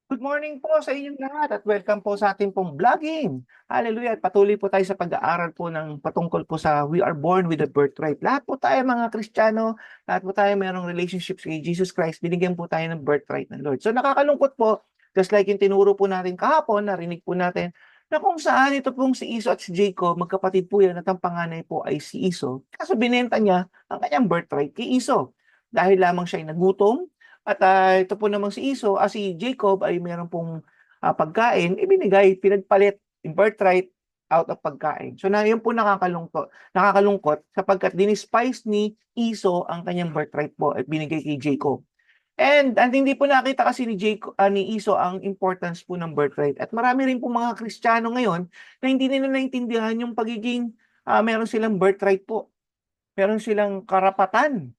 Good morning po sa inyong lahat at welcome po sa ating pong vlogging. Hallelujah. At patuloy po tayo sa pag-aaral po ng patungkol po sa we are born with a birthright. Lahat po tayo mga Kristiyano, lahat po tayo mayroong relationships kay Jesus Christ. Binigyan po tayo ng birthright ng Lord. So nakakalungkot po, just like yung tinuro po natin kahapon, narinig po natin na kung saan ito pong si Esau at si Jacob, magkapatid po yan at ang panganay po ay si Esau. Kaso binenta niya ang kanyang birthright kay Esau. Dahil lamang siya ay nagutom, at ito po namang si si Jacob ay meron pong pagkain, ibinigay, pinagpalit, yung birthright out of pagkain. So na yun po nakakalungkot sapagkat dinispise ni Esau ang kanyang birthright po at binigay kay Jacob. And hindi po nakita kasi ni Esau ang importance po ng birthright. At marami rin po mga Kristiyano ngayon na hindi nila naintindihan yung pagiging meron silang birthright po, meron silang karapatan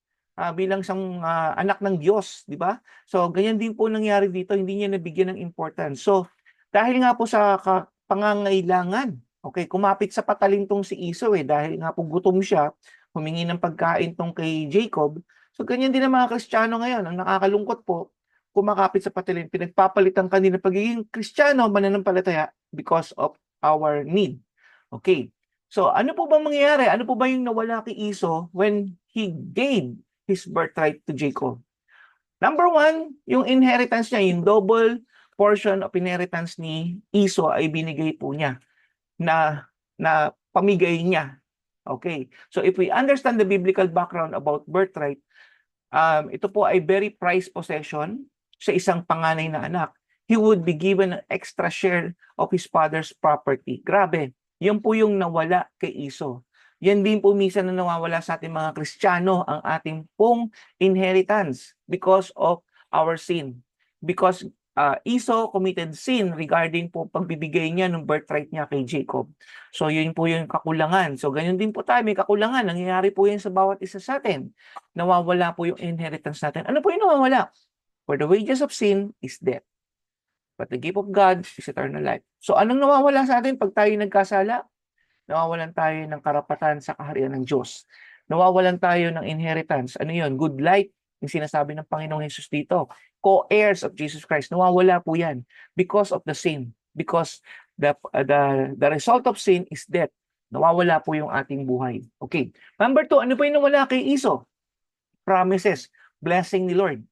bilang isang anak ng Diyos, di ba? So, ganyan din po nangyari dito, hindi niya nabigyan ng importance. So, dahil nga po sa pangangailangan, okay, kumapit sa patalintong si Esau dahil nga po gutom siya, humingi ng pagkain tong kay Jacob. So, ganyan din ang mga Kristiyano ngayon. Ang nakakalungkot po, kumakapit sa patalin, pinagpapalitan kanila pagiging Kristiyano, mananampalataya because of our need. Okay. So, ano po bang mangyayari? Ano po ba yung nawala kay Esau when he gave his birthright to Jacob? Number one, yung inheritance niya, yung double portion of inheritance ni Esau ay binigay po niya na pamigay niya. Okay. So, if we understand the biblical background about birthright, ito po ay very prized possession sa isang panganay na anak. He would be given an extra share of his father's property. Grabe, yan po yung nawala kay Esau. Yan din po minsan na nawawala sa ating mga Kristiyano, ang ating pong inheritance because of our sin. Because Esau committed sin regarding po pagbibigay niya ng birthright niya kay Jacob. So yun po yung kakulangan. So ganyan din po tayo, may kakulangan. Nangyayari po yan sa bawat isa sa atin. Nawawala po yung inheritance natin. Ano po yung nawawala? For the wages of sin is death. But the gift of God is eternal life. So anong nawawala sa atin pag tayo nagkasala? Nawawalan tayo ng karapatan sa kaharian ng Diyos. Nawawalan tayo ng inheritance. Ano yun? Good life. Yung sinasabi ng Panginoong Hesus dito. Co-heirs of Jesus Christ. Nawawala po yan because of the sin. Because the result of sin is death. Nawawala po yung ating buhay. Okay. Number two, ano pa yung nawala kay Esau? Promises. Blessing ni Lord.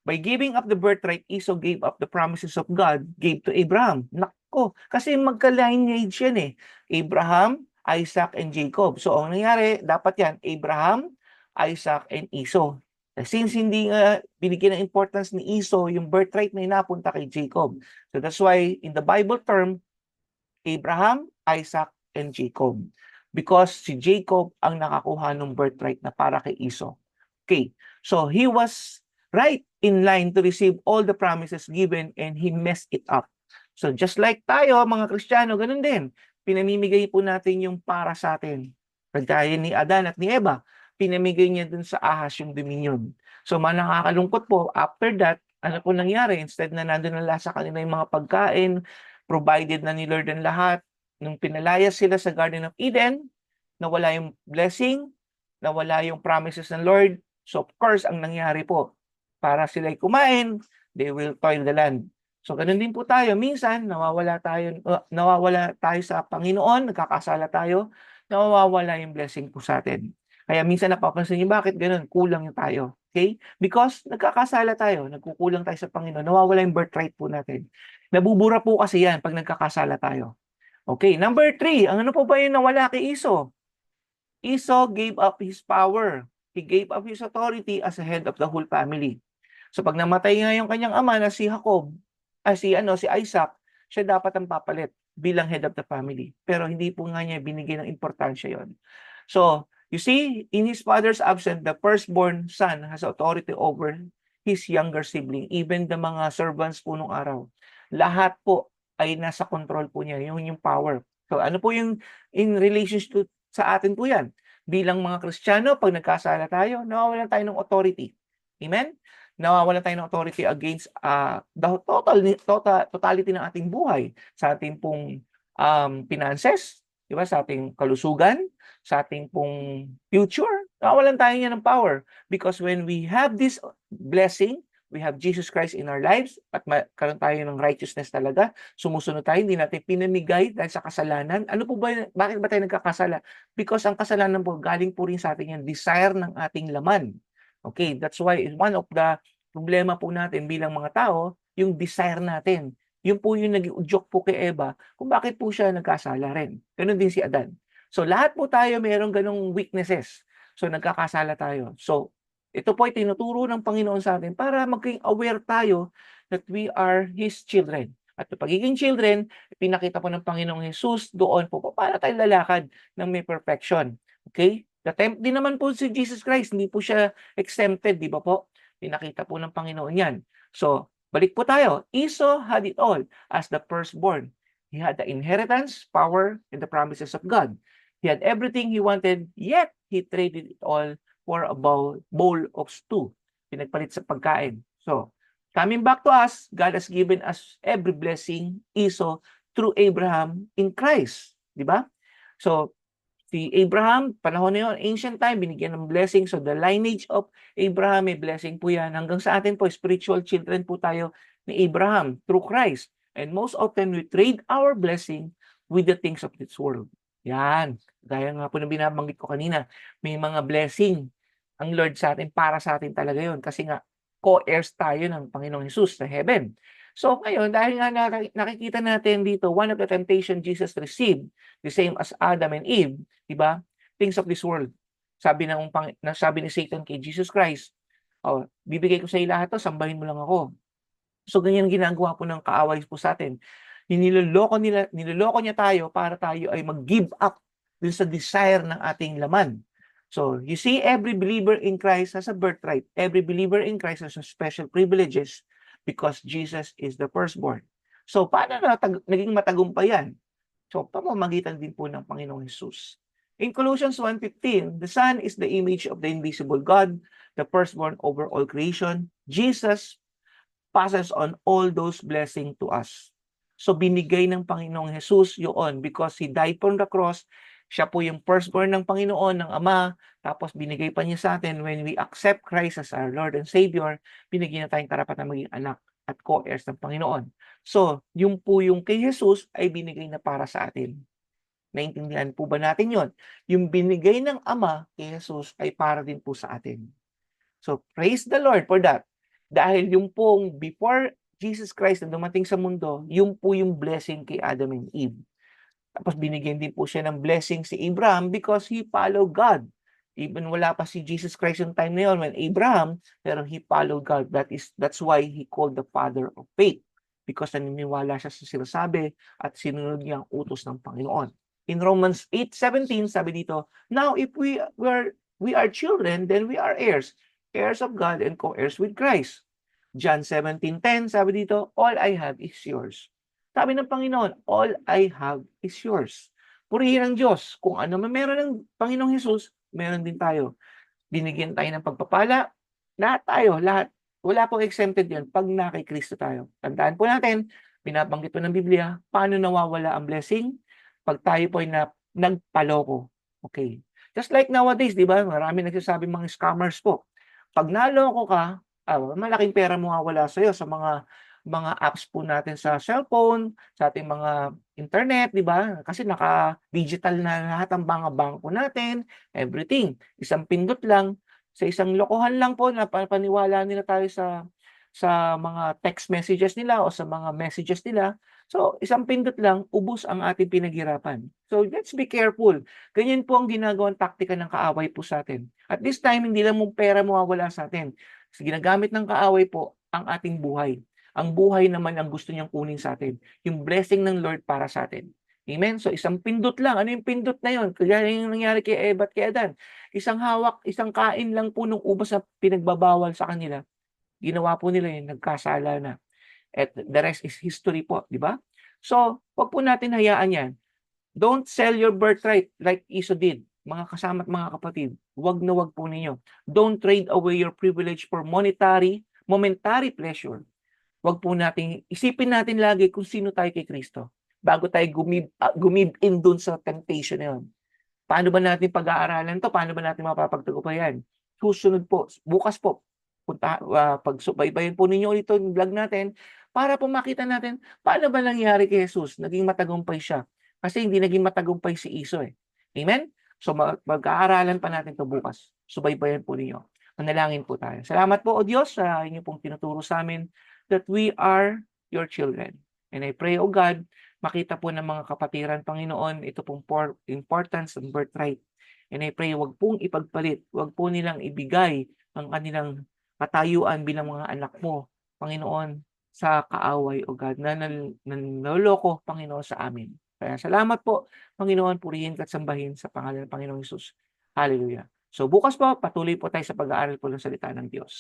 By giving up the birthright, Esau gave up the promises of God, gave to Abraham. Nako, kasi magka-lineage yan Abraham, Isaac, and Jacob. So, ang nangyari, dapat yan, Abraham, Isaac, and Esau. Since hindi nga binigyan ng importance ni Esau, yung birthright na inapunta kay Jacob. So, that's why, in the Bible term, Abraham, Isaac, and Jacob. Because si Jacob ang nakakuha ng birthright na para kay Esau. Okay, so he was right in line to receive all the promises given and he messed it up. So just like tayo, mga Kristiyano, ganun din. Pinamimigay po natin yung para sa atin. Kagaya ni Adan at ni Eva, pinamigay niya dun sa ahas yung dominion. So nakakalungkot po, after that, ano po nangyari? Instead na nandun na sa kanila yung mga pagkain, provided na ni Lord ang lahat, nung pinalayas sila sa Garden of Eden, nawala yung blessing, nawala yung promises ng Lord. So of course, ang nangyari po, para sila'y kumain, they will toil the land. So ganun din po tayo. Minsan, nawawala tayo sa Panginoon, nagkakasala tayo, nawawala yung blessing po sa atin. Kaya minsan napapansin niyo, bakit ganun? Kulang yung tayo. Okay? Because nagkakasala tayo, nagkukulang tayo sa Panginoon, nawawala yung birthright po natin. Nabubura po kasi yan pag nagkakasala tayo. Okay, number 3, ang ano po ba yung nawala kay Esau? Esau gave up his power. He gave up his authority as a head of the whole family. So pag namatay nga yung kanyang ama na si Jacob, si Isaac, siya dapat ang papalit bilang head of the family. Pero hindi po nga niya binigyan ng importansya yon. So, you see, in his father's absence, the firstborn son has authority over his younger sibling, even the mga servants po nung araw. Lahat po ay nasa control po niya, yung power. So, ano po yung in relationship sa atin po yan? Bilang mga Kristiyano, pag nagkasala tayo, nawawalan tayo ng authority. Amen? Nawawalan tayo ng authority against the totality ng ating buhay, sa ating pong finances, di ba? Sa ating kalusugan, sa ating pong future. Nawawalan tayo niya ng power because when we have this blessing, we have Jesus Christ in our lives at karoon tayo ng righteousness talaga, sumusunod tayo, hindi natin pinamigay dahil sa kasalanan. Ano po ba, bakit ba tayo nagkakasala? Because ang kasalanan po, galing po rin sa atin yung desire ng ating laman. Okay, that's why one of the problema po natin bilang mga tao, yung desire natin. Yun po yung naging udyok po kay Eva kung bakit po siya nagkasala rin. Ganun din si Adan. So lahat po tayo mayroong ganung weaknesses. So nagkakasala tayo. So ito po ay tinuturo ng Panginoon sa atin para maging aware tayo that we are His children. At yung pagiging children, pinakita po ng Panginoong Jesus doon po paano tayo lalakad ng may perfection. Okay? The-tempt din naman po si Jesus Christ, hindi po siya exempted, di ba po? Pinakita po ng Panginoon yan. So, balik po tayo. Esau had it all as the firstborn. He had the inheritance, power, and the promises of God. He had everything he wanted, yet he traded it all for a bowl of stew. Pinagpalit sa pagkain. So, coming back to us, God has given us every blessing, Esau, through Abraham in Christ. Di ba? So, si Abraham, panahon na yun, ancient time, binigyan ng blessing. So, the lineage of Abraham, may blessing po yan. Hanggang sa atin po, spiritual children po tayo ni Abraham through Christ. And most often, we trade our blessing with the things of this world. Yan. Gaya nga po na binabanggit ko kanina, may mga blessing ang Lord sa atin, para sa atin talaga yun. Kasi nga, co-heirs tayo ng Panginoong Jesus sa heaven. So ngayon, dahil nga nakikita natin dito, one of the temptation Jesus received, the same as Adam and Eve, di ba? Things of this world. Sabi sabi ni Satan kay Jesus Christ, oh, bibigay ko sa iyo lahat to, sambahin mo lang ako. So ganyan ginagawa po ng kaaway po sa atin. Niloloko niya tayo para tayo ay mag-give up dun sa desire ng ating laman. So, you see, every believer in Christ has a birthright. Every believer in Christ has a special privileges because Jesus is the firstborn. So, paano naging matagumpay yan? So, pamamagitan din po ng Panginoong Jesus. In Colossians 1:15, the Son is the image of the invisible God, the firstborn over all creation. Jesus passes on all those blessings to us. So, binigay ng Panginoong Jesus yun because He died on the cross. Siya po yung firstborn ng Panginoon, ng Ama, tapos binigay pa niya sa atin when we accept Christ as our Lord and Savior, binigyan na tayong karapatan maging anak at co-heirs ng Panginoon. So, yung po yung kay Jesus ay binigay na para sa atin. Naintindihan po ba natin yon? Yung binigay ng Ama kay Jesus ay para din po sa atin. So, praise the Lord for that. Dahil yung pong before Jesus Christ na dumating sa mundo, yung po yung blessing kay Adam and Eve. Tapos binigyan din po siya ng blessing si Abraham because he followed God. Even wala pa si Jesus Christ yung time na yun when Abraham, pero he followed God. That's why he called the father of faith. Because naniniwala siya sa sinasabi at sinunod niya ang utos ng Panginoon. In Romans 8:17, sabi dito, now if we are children, then we are heirs. Heirs of God and co-heirs with Christ. John 17:10, sabi dito, all I have is yours. Sabi ng Panginoon, all I have is yours. Purihin ang Diyos. Kung ano man meron ng Panginoong Jesus, meron din tayo. Binigyan tayo ng pagpapala. Lahat tayo, lahat. Wala pong exempted yan pag na kay Kristo tayo. Tandaan po natin, binabanggit po ng Biblia, paano nawawala ang blessing? Pag tayo po ay nagpaloko. Okay. Just like nowadays, di ba? Marami nagsasabi mga scammers po. Pag naloko ka, malaking pera mawawala sa'yo sa mga apps po natin sa cellphone, sa ating mga internet, di ba? Kasi naka-digital na lahat ang mga bangko natin, everything. Isang pindot lang, sa isang lokohan lang po, napaniwala nila tayo sa mga text messages nila o sa mga messages nila. So, isang pindot lang, ubos ang ating pinaghirapan. So, let's be careful. Ganyan po ang ginagawang taktika ng kaaway po sa atin. At this time, hindi lang mong pera mawawala sa atin. Kasi ginagamit ng kaaway po ang ating buhay. Ang buhay naman ang gusto niyang kunin sa atin. Yung blessing ng Lord para sa atin. Amen? So, isang pindot lang. Ano yung pindot na yun? Kaya yung nangyari kay Eva at kay Adan. Isang hawak, isang kain lang po ng ubas na pinagbabawal sa kanila. Ginawa po nila yun, nagkasala na. At the rest is history po, di ba? So, wag po natin hayaan yan. Don't sell your birthright like Esau did. Mga kasama at mga kapatid, wag na wag po ninyo. Don't trade away your privilege for momentary pleasure. Wag po natin, isipin natin lagi kung sino tayo kay Kristo bago tayo gumib in dun sa temptation na yun. Paano ba natin pag-aaralan to? Paano ba natin mapapagtagumpayan? Susunod po, bukas po, pagsubaybayan po ninyo ulit yung vlog natin para po makita natin paano ba nangyari kay Jesus. Naging matagumpay siya. Kasi hindi naging matagumpay si Iso eh. Amen? So mag-aaralan pa natin to bukas. Subaybayan po ninyo. Manalangin po tayo. Salamat po, O Diyos, sa inyo pong tinuturo sa amin that we are your children. And I pray, O God, makita po ng mga kapatiran, Panginoon, ito pong importance ng birthright. And I pray, wag pong ipagpalit, wag po nilang ibigay ang kanilang katayuan bilang mga anak mo, Panginoon, sa kaaway, O God, na naloloko, Panginoon, sa amin. Kaya salamat po, Panginoon, purihin at sambahin sa pangalan ng Panginoong Hesus. Hallelujah. So bukas po, patuloy po tayo sa pag-aaral po ng salita ng Diyos.